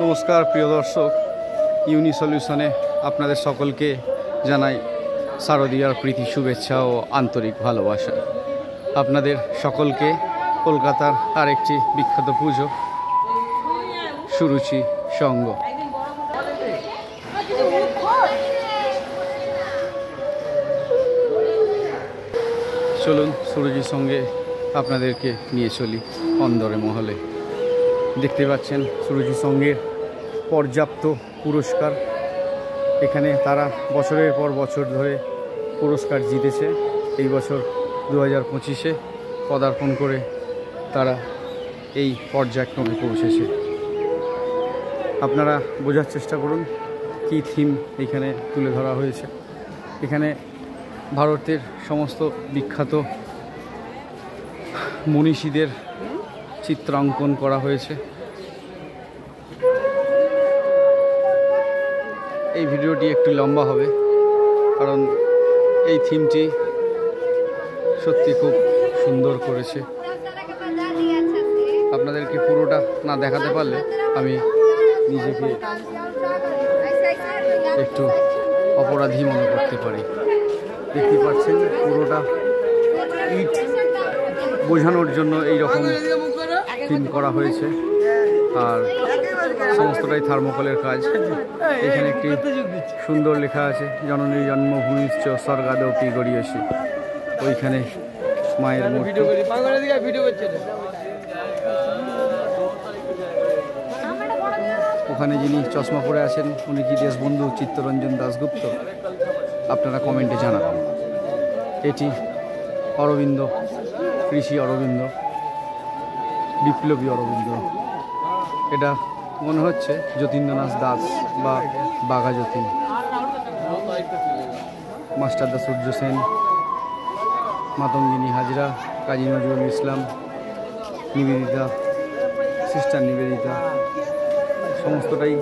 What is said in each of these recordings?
নমস্কার প্রিয় দর্শক, ইউনি সলিউশনে আপনাদের সকলকে জানাই শারদীয়ার প্রীতি শুভেচ্ছা ও আন্তরিক ভালোবাসা। আপনাদের সকলকে কলকাতার আরেকটি বিখ্যাত পুজো সুরুচি সঙ্গ। চলুন সুরুচির সঙ্গে আপনাদেরকে নিয়ে চলি অন্দরে মহলে। দেখতে পাচ্ছেন সুরুচি সঙ্গের পর্যাপ্ত পুরস্কার। এখানে তারা বছরের পর বছর ধরে পুরস্কার জিতেছে। এই বছর 2025-এ পদার্পণ করে তারা এই পর্যায়ক্রমে পৌঁছেছে। আপনারা বোঝার চেষ্টা করুন কী থিম এখানে তুলে ধরা হয়েছে। এখানে ভারতের সমস্ত বিখ্যাত মনীষীদের চিত্রাঙ্কন করা হয়েছে। এই ভিডিওটি একটু লম্বা হবে, কারণ এই থিমটি সত্যি খুব সুন্দর করেছে। আপনাদেরকে পুরোটা না দেখাতে পারলে আমি নিজেকে একটু অপরাধী মনে করতে পারি। দেখতে পাচ্ছেন পুরোটা ইট বোঝানোর জন্য এই রকম থিম করা হয়েছে, আর সমস্তটাই থার্মোকলের কাজ। এখানে একটি সুন্দর লেখা আছে, জননী জন্মভূমিশ্চ স্বর্গাদপি গড়িয়েছি। ওইখানে মায়ের মূর্তি। ওখানে যিনি চশমা পরে আছেন উনি কি দেশবন্ধু চিত্তরঞ্জন দাশগুপ্ত? আপনারা কমেন্টে জানাবেন। এটি অরবিন্দ, ঋষি অরবিন্দ, বিপ্লবী অরবিন্দ। এটা মনে হচ্ছে যতীন্দ্রনাথ দাস বা বাঘা যতীন। মাস্টারদা সূর্য সেন, মাতঙ্গিনী হাজরা, কাজী নজরুল ইসলাম, নিবেদিতা, সিস্টার নিবেদিতা, সমস্তটাই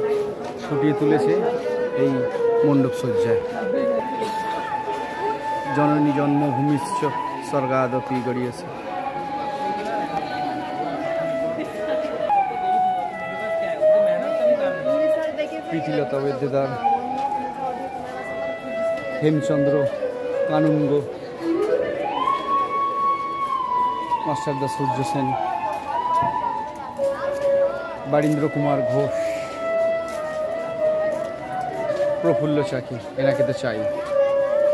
ফুটিয়ে তুলেছে এই মণ্ডপ সজ্জায়। জননী জন্মভূমিশ্চ স্বর্গাদপি গড়িয়েছে। প্রীতিলতা বৈদ্যদার, হেমচন্দ্র কানুঙ্গ, মাস্টারদা সূর্য সেন, বারীন্দ্র কুমার ঘোষ, প্রফুল্ল চাকি। এনাকে তো চাই।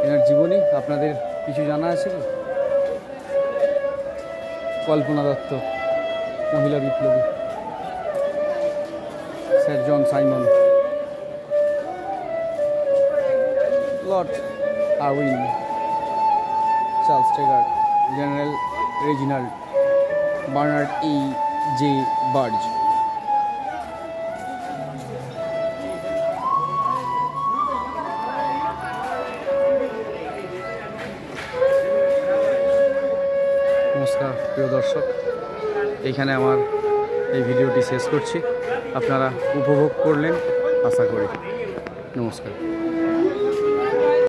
এনার জীবনী আপনাদের কিছু জানা আছে কি? কল্পনা দত্ত, মহিলা বিপ্লবী, Sir John Simon, Lord Irwin, Charles Tegart, General Reginald, Bernard E J Burge. নমস্কার প্রিয় দর্শক, এইখানে আমার এই ভিডিওটি শেষ করছি। আপনারা উপভোগ করলেন আশা করি। নমস্কার।